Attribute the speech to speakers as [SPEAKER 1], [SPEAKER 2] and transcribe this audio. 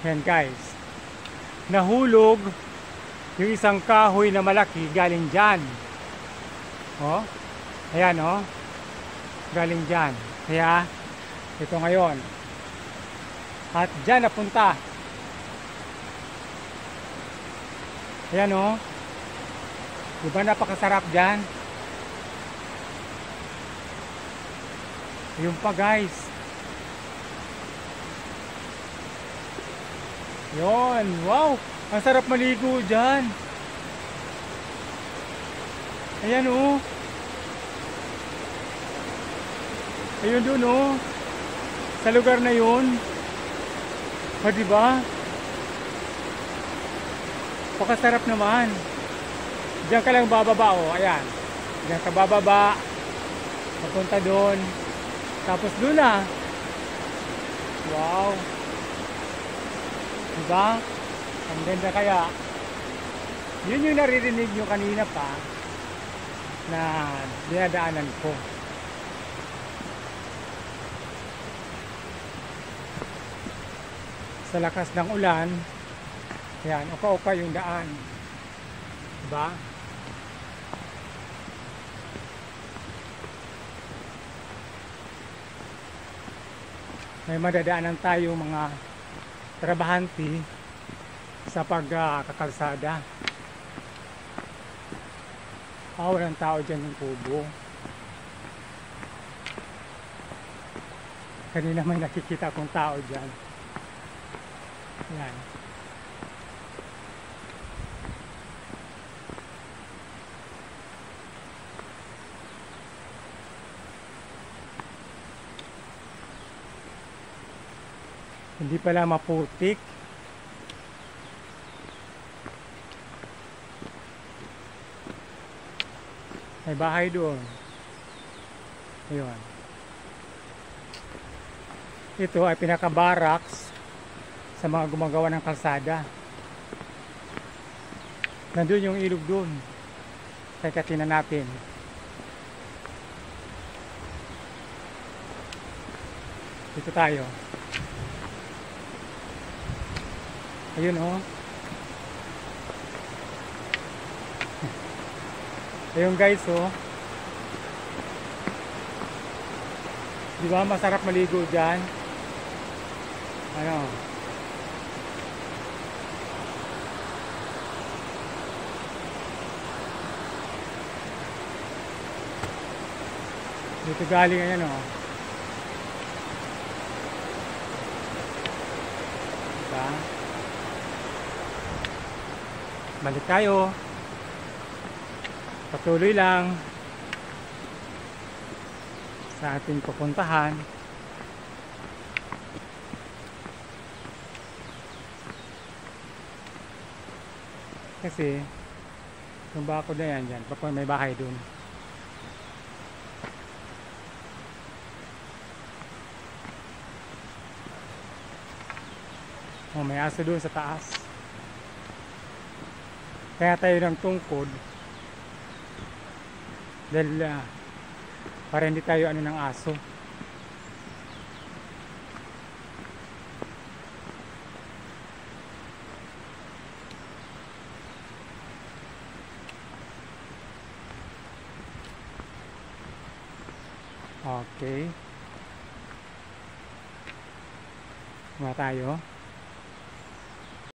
[SPEAKER 1] Yan guys, nahulog yung isang kahoy na malaki galing dyan. Oh, ayan oh, galing dyan. Kaya ito ngayon, at dyan napunta. Ayan oh, diba napakasarap dyan. Yun pa guys. Yun, wow, ang sarap maligo dyan. Ayan oh. Ayun dun oh. Sa lugar na yun. O diba? Pakasarap naman. Diyan ka lang bababa oh. Ayan. Diyan ka bababa. Papunta dun. Tapos dun na. Wow. Diba? Ang ganda kaya. Yun yung naririnig nyo kanina pa na dinadaanan ko. Sa lakas ng ulan, yan, uka-uka yung daan. Diba? May madadaanan tayo mga trabahante sa pagkakalsada. Walang tao dyan yung kubo. Kanina may nakikita akong tao dyan. Yan. Hindi pala maputik. May bahay doon. Ayun. Ito ay pinaka-barracks sa mga gumagawa ng kalsada. Nandun yung ilog doon. Teka, tingnan natin. Dito tayo. Ayun oh. Ayun guys oh. Diba masarap maligo dyan? Ano? Dito galing ayan oh. Diba? Balik tayo. Patuloy lang sa ating pupuntahan. Kasi yung bakod na yan dyan, may bahay dun. Oh, may aso dun sa taas. Kaya tayo ng tungkod dahil para hindi tayo ano ng aso. Okay. Mga tayo.